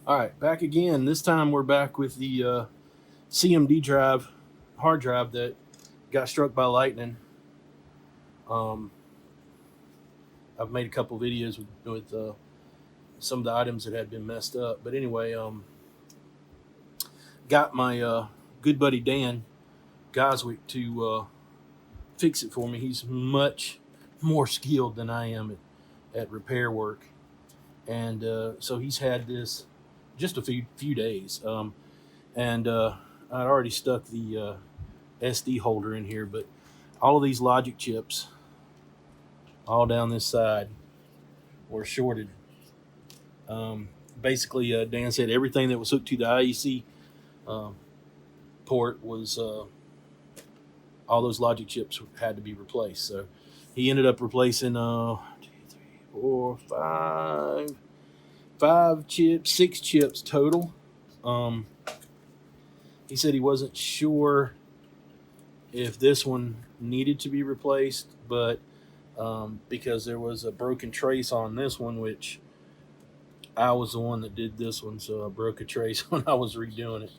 All right, back again. This time we're back with the CMD drive, hard drive that got struck by lightning. Um, I've made a couple videos with some of the items that had been messed up. But anyway, got my good buddy Dan Goswick to fix it for me. He's much more skilled than I am at repair work. And so he's had this just a few days. And I'd already stuck the SD holder in here, but all of these logic chips, all down this side, were shorted. Basically, Dan said everything that was hooked to the IEC um, port was all those logic chips had to be replaced. So he ended up replacing 6 chips total. He said he wasn't sure if this one needed to be replaced, but because there was a broken trace on this one, which I was the one that did this one, so I broke a trace when I was redoing it.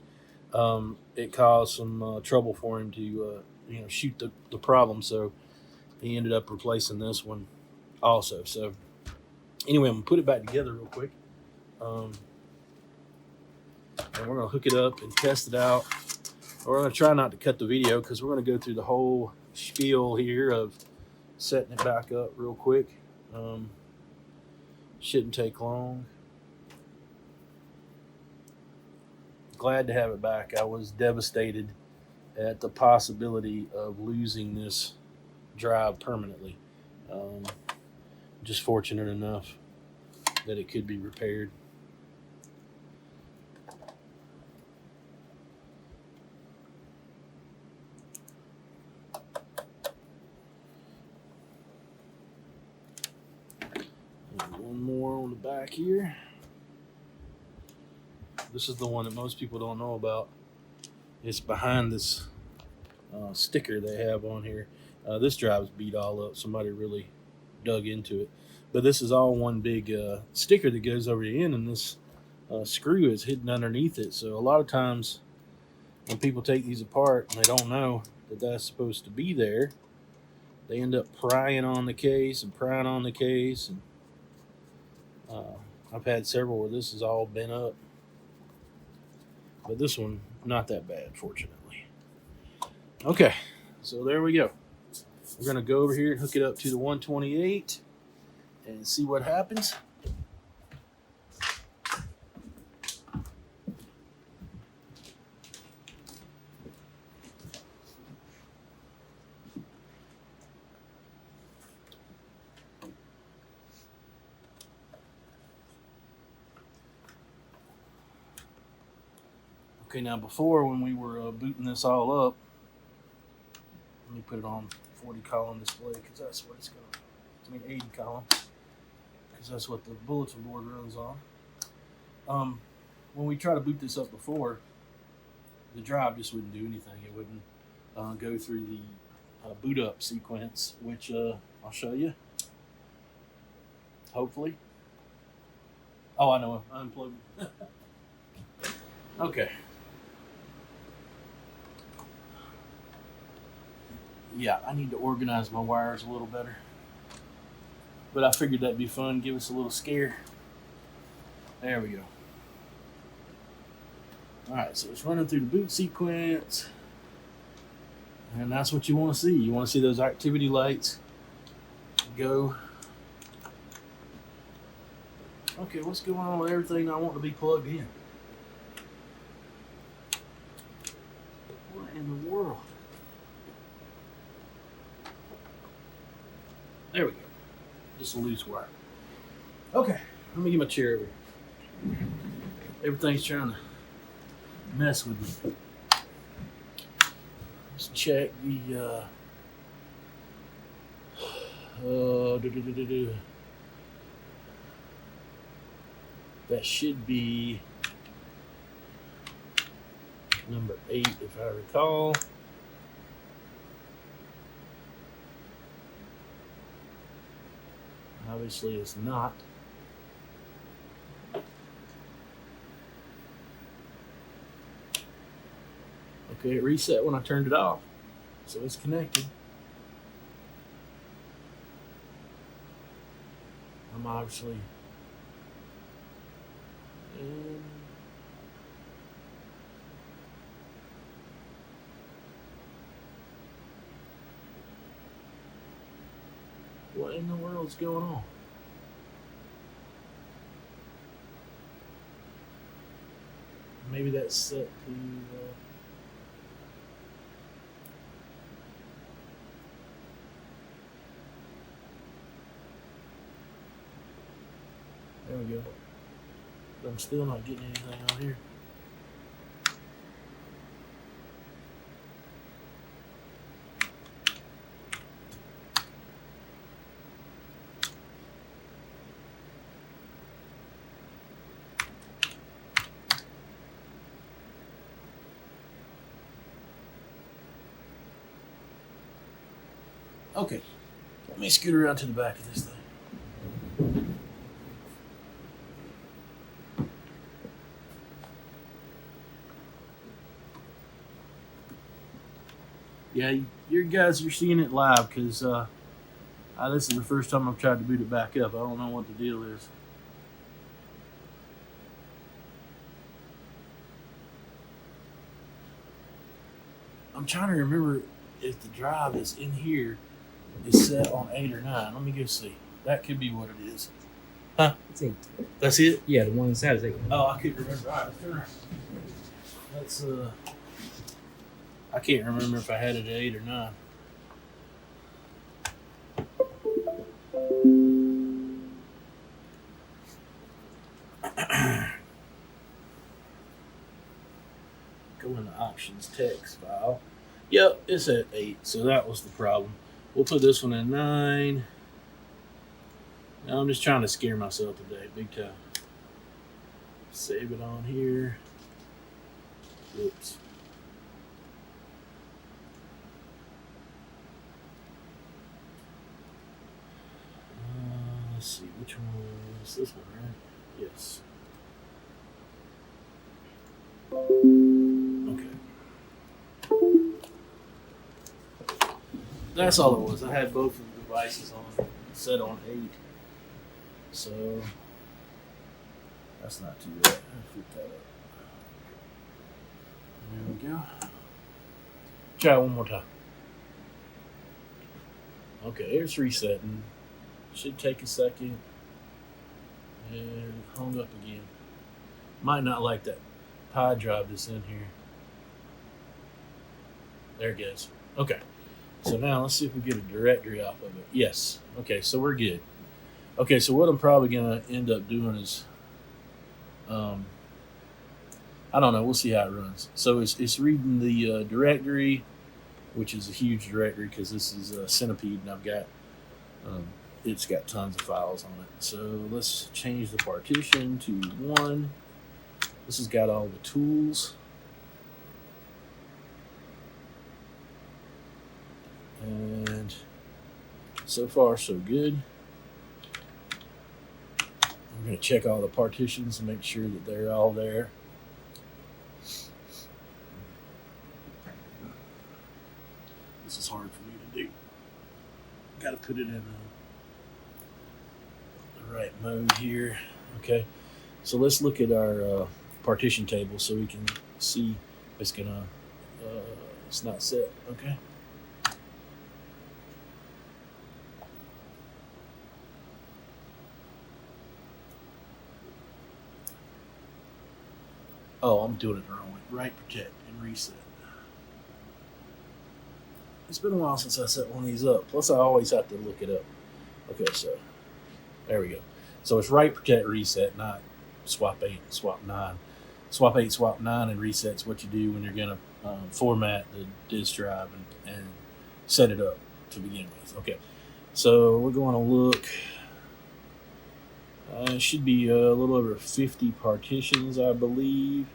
It caused some trouble for him to shoot the problem, so he ended up replacing this one also. So anyway, I'm gonna put it back together real quick, and we're gonna hook it up and test it out. We're gonna try not to cut the video because we're gonna go through the whole spiel here of setting it back up real quick. Shouldn't take long. Glad to have it back. I was devastated at the possibility of losing this drive permanently. Just fortunate enough that it could be repaired. And one more on the back here. This is the one that most people don't know about. It's behind this sticker they have on here. This drive's beat all up. Somebody really dug into it. But this is all one big sticker that goes over the end, and this screw is hidden underneath it. So a lot of times when people take these apart and they don't know that that's supposed to be there, they end up prying on the case and prying on the case. And I've had several where this is all bent up. But this one, not that bad, fortunately. Okay, so there we go. We're going to go over here and hook it up to the 128 and see what happens. Okay, now before when we were booting this all up, let me put it on 40 column display because that's what it's going to, 80 column, because that's what the bulletin board runs on. When we try to boot this up before, the drive just wouldn't do anything. It wouldn't go through the boot up sequence, which I'll show you. Hopefully. Oh, I know. I unplugged it. Okay. Yeah, I need to organize my wires a little better. But I figured that'd be fun, give us a little scare. There we go. Alright, so it's running through the boot sequence. And that's what you want to see. You want to see those activity lights go. Okay, what's going on with everything I want to be plugged in? What in the world? There we go. Just a loose wire. Okay, let me get my chair over here. Everything's trying to mess with me. Let's check the that should be number 8 if I recall. Obviously it's not. Okay, it reset when I turned it off, so it's connected. I'm obviously in. What in the world's going on? Maybe that's set to. There we go. But I'm still not getting anything on here. Okay, let me scoot around to the back of this thing. Yeah, you guys, you're seeing it live because this is the first time I've tried to boot it back up. I don't know what the deal is. I'm trying to remember if the drive is in here is set on 8 or 9. Let me go see. That could be what it is. Huh? It's 8. That's it? Yeah, the one inside is 8. Oh, I couldn't remember. All right, let's I can't remember if I had it at 8 or 9. Go in the options text file. Yep, it's at 8, so that was the problem. We'll put this one at 9. Now I'm just trying to scare myself today, big time. Save it on here. Oops. Let's see, which one is this one, right? Yes. Okay. That's all it was. I had both of the devices on, set on 8. So that's not too bad. I'll flip that up. There we go. Try it one more time. Okay, it's resetting. Should take a second. And hung up again. Might not like that Pi drive that's in here. There it goes. Okay. So now let's see if we get a directory off of it. Yes. Okay, so we're good. Okay, so what I'm probably going to end up doing is, I don't know. We'll see how it runs. So it's reading the directory, which is a huge directory because this is a Centipede, and I've got it's got tons of files on it. So let's change the partition to 1. This has got all the tools. And so far, so good. I'm going to check all the partitions and make sure that they're all there. This is hard for me to do. Got to put it in the right mode here. Okay, so let's look at our partition table so we can see if it's gonna. It's not set. Okay. Oh, I'm doing it the wrong way. Right, protect, and reset. It's been a while since I set one of these up. Plus, I always have to look it up. Okay, so there we go. So it's right, protect, reset, not swap 8, swap 9. Swap 8, swap 9, and reset's what you do when you're going to format the disk drive and set it up to begin with. Okay, so we're going to look. It should be a little over 50 partitions, I believe.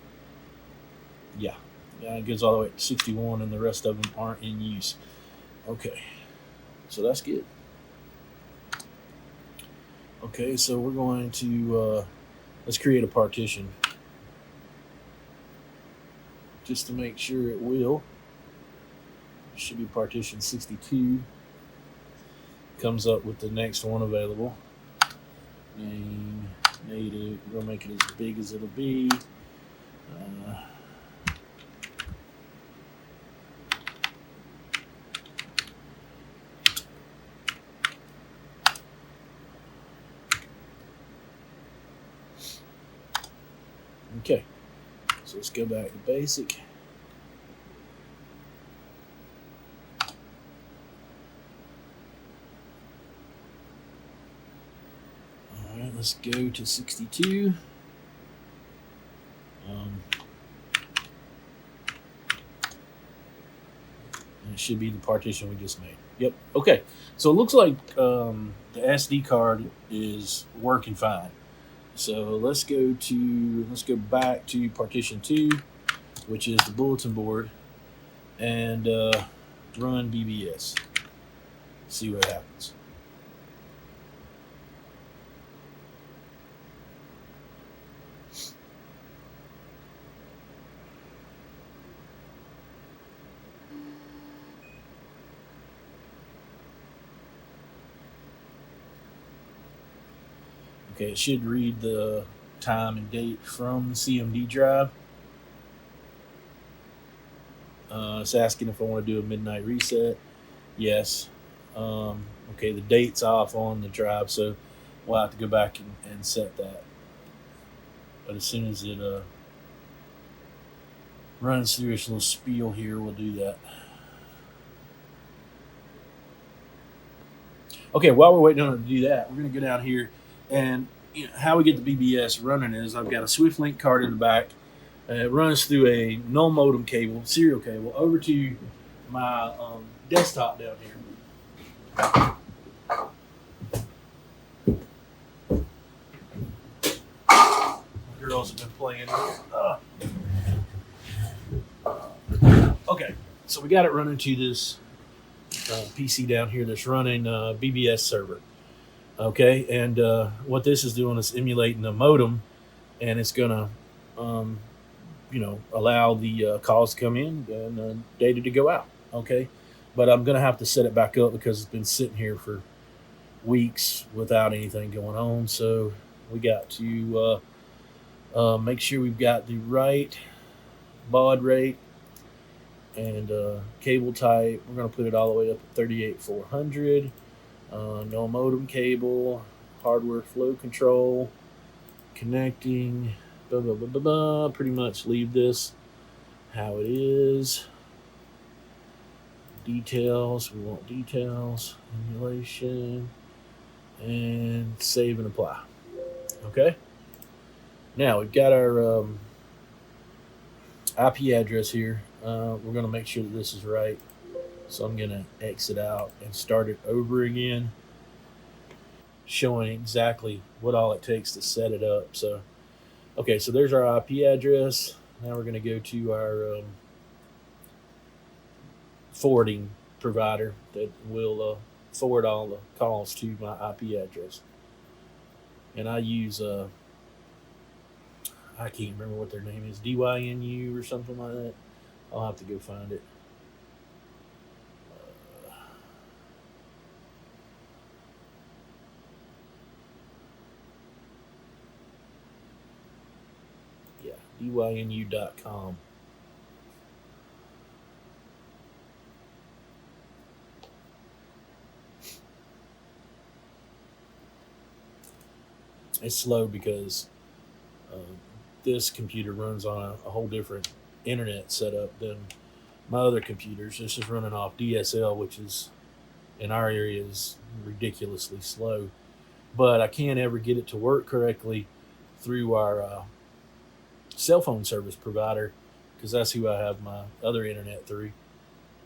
Yeah, it goes all the way to 61, and the rest of them aren't in use. Okay, so that's good. Okay, so we're going to let's create a partition just to make sure it will. It should be partition 62. Comes up with the next one available. Name, native, we're gonna make it as big as it'll be. Okay, so let's go back to basic. All right, let's go to 62. And it should be the partition we just made. Yep. Okay. So it looks like the SD card is working fine. So let's go back to partition 2, which is the bulletin board, and run BBS. See what happens. Okay, it should read the time and date from the CMD drive. It's asking if I want to do a midnight reset. Yes. Okay, the date's off on the drive, so we'll have to go back and set that. But as soon as it runs through its little spiel here, we'll do that. Okay, while we're waiting on it to do that, we're going to go down here. And how we get the BBS running is I've got a SwiftLink card in the back. It runs through a no modem cable, serial cable, over to my desktop down here. The girls have been playing. Okay, so we got it running to this PC down here that's running BBS server. Okay, and what this is doing is emulating a modem, and it's gonna, allow the calls to come in and data to go out. Okay, but I'm gonna have to set it back up because it's been sitting here for weeks without anything going on. So we got to make sure we've got the right baud rate and cable type. We're gonna put it all the way up at 38400. No modem cable, hardware flow control, connecting, blah, blah, blah, blah, blah. Pretty much leave this how it is. Details, we want details, emulation, and save and apply. Okay. Now we've got our IP address here. We're going to make sure that this is right. So I'm going to exit out and start it over again, showing exactly what all it takes to set it up. So, okay, so there's our IP address. Now we're going to go to our forwarding provider that will forward all the calls to my IP address. And I use, I can't remember what their name is, DYNU or something like that. I'll have to go find it. dynu.com. It's slow because this computer runs on a whole different internet setup than my other computers. This is running off DSL, which is in our area is ridiculously slow, but I can't ever get it to work correctly through our cell phone service provider, because that's who I have my other internet through,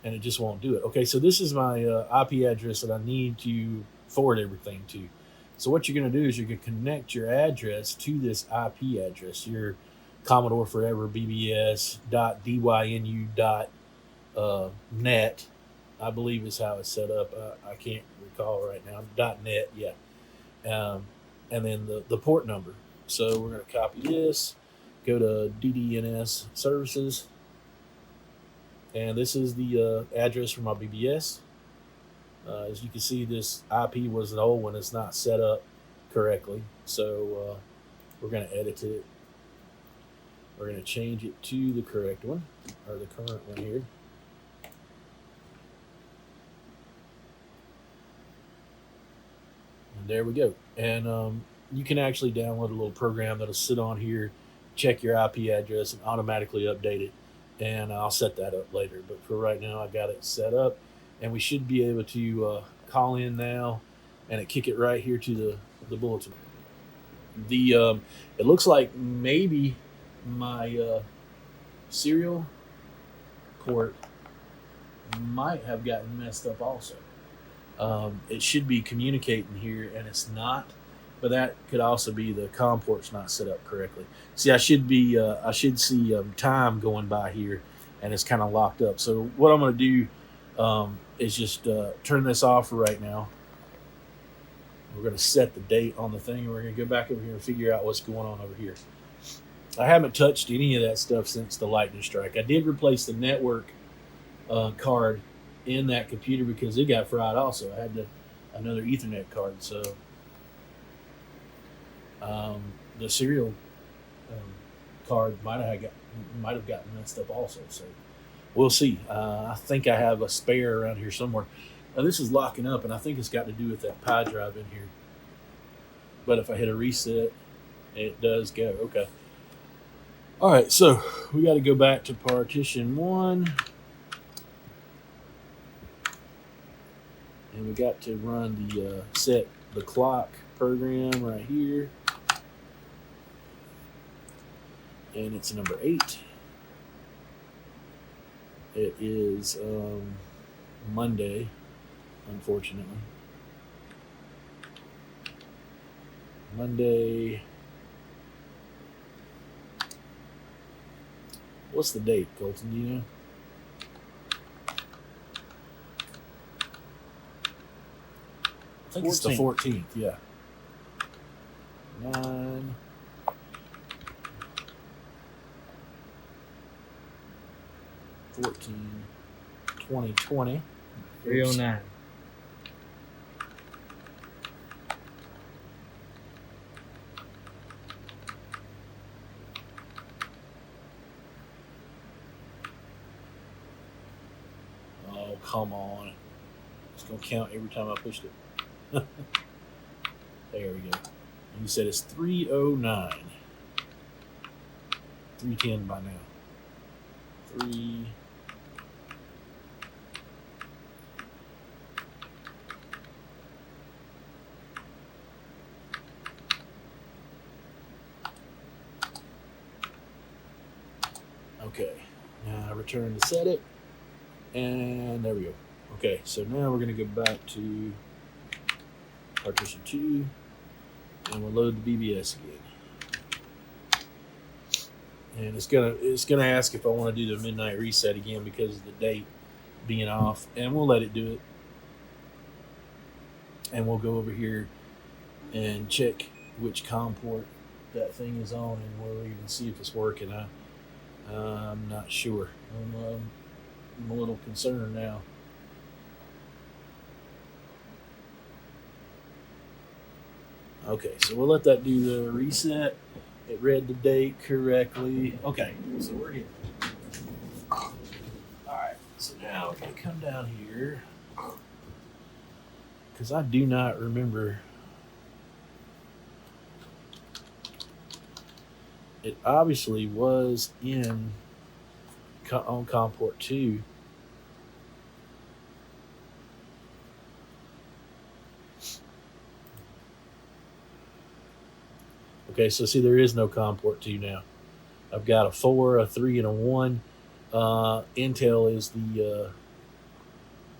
and it just won't do it. Okay, so this is my IP address that I need to forward everything to. So what you're going to do is you're going to connect your address to this IP address, your commodore4ever bbs.dynu.net, I believe is how it's set up. I can't recall right now. .net, yeah. And then the port number. So we're going to copy this, go to DDNS services, And this is the address for my BBS. As you can see, this IP was an old one. It's not set up correctly. So we're going to edit it. We're going to change it to the correct one, or the current one here. And there we go. And you can actually download a little program that'll sit on here, check your IP address, and automatically update it. And I'll set that up later. But for right now, I got it set up. And we should be able to call in now and it kick it right here to the bulletin. It looks like maybe my serial port might have gotten messed up also. It should be communicating here and it's not, but that could also be the COM port's not set up correctly. See, I should see time going by here and it's kind of locked up. So what I'm going to do is just turn this off for right now. We're going to set the date on the thing and we're going to go back over here and figure out what's going on over here. I haven't touched any of that stuff since the lightning strike. I did replace the network card in that computer because it got fried also. I had another Ethernet card, so the serial card might have gotten messed up also. So we'll see. I think I have a spare around here somewhere. Now this is locking up, and I think it's got to do with that Pi drive in here. But if I hit a reset, it does go. Okay. All right, so we got to go back to Partition 1. And we got to run the set the clock program right here. And it's number 8. It is Monday, unfortunately. Monday. What's the date, Colton? Do you know? I think 14th. It's the 14th, yeah. 9. 14, 2020. 309. Oh, come on. It's going to count every time I pushed it. There we go. And you said it's 309. 310 by now. 3. Okay. Now I return to set it. And there we go. Okay, so now we're going to go back to Partition 2 and we'll load the BBS again. And it's gonna ask if I want to do the midnight reset again because of the date being off, and we'll let it do it. And we'll go over here and check which COM port that thing is on, and we'll even see if it's working. I'm not sure. I'm a little concerned now. Okay, so we'll let that do the reset. It read the date correctly. Okay, so we're here. Alright, so now we're going to come down here. Because I do not remember. It obviously was on COM port 2. Okay, so see, there is no COM port 2 now. I've got a 4, a 3, and a 1. Intel is the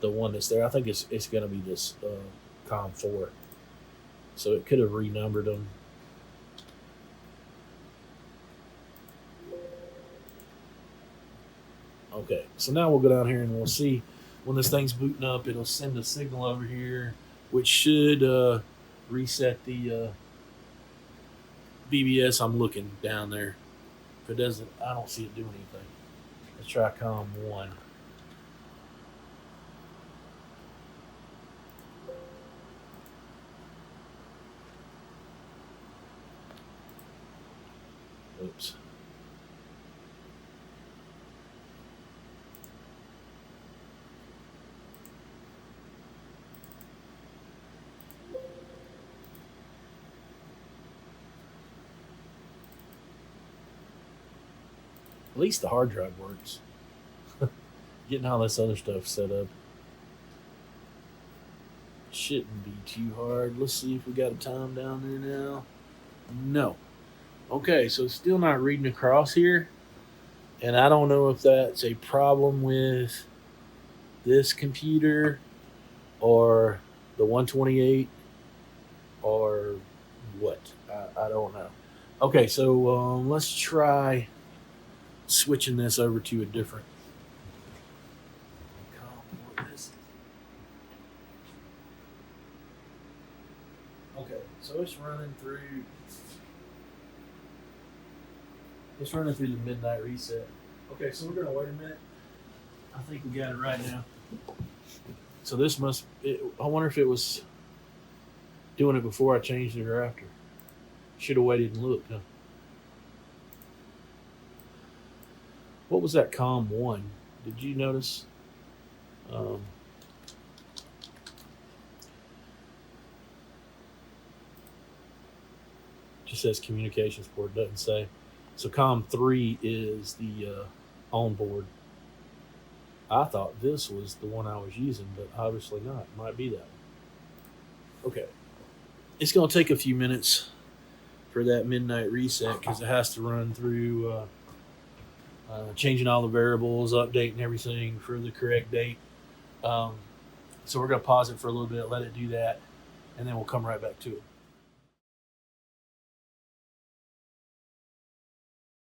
one that's there. I think it's going to be this COM 4. So it could have renumbered them. Okay, so now we'll go down here and we'll see when this thing's booting up, it'll send a signal over here, which should reset the BBS. I'm looking down there. If it doesn't, I don't see it doing anything. Let's try COM 1. At least the hard drive works. Getting all this other stuff set up shouldn't be too hard. Let's see if we got a time down there now. No. Okay, so still not reading across here. And I don't know if that's a problem with this computer or the 128 or what. I don't know. Okay, so let's try switching this over to a different. Okay, so it's running through. It's running through the midnight reset. Okay, so we're gonna wait a minute. I think we got it right now. So this must. I wonder if it was doing it before I changed it or after. Should have waited and looked. Huh? What was that COM1? Did you notice? Just says communications port, doesn't say. So COM3 is the on board. I thought this was the one I was using, but obviously not. Might be that one. Okay. It's going to take a few minutes for that midnight reset because it has to run through changing all the variables, updating everything for the correct date. So we're going to pause it for a little bit, let it do that, and then we'll come right back to it.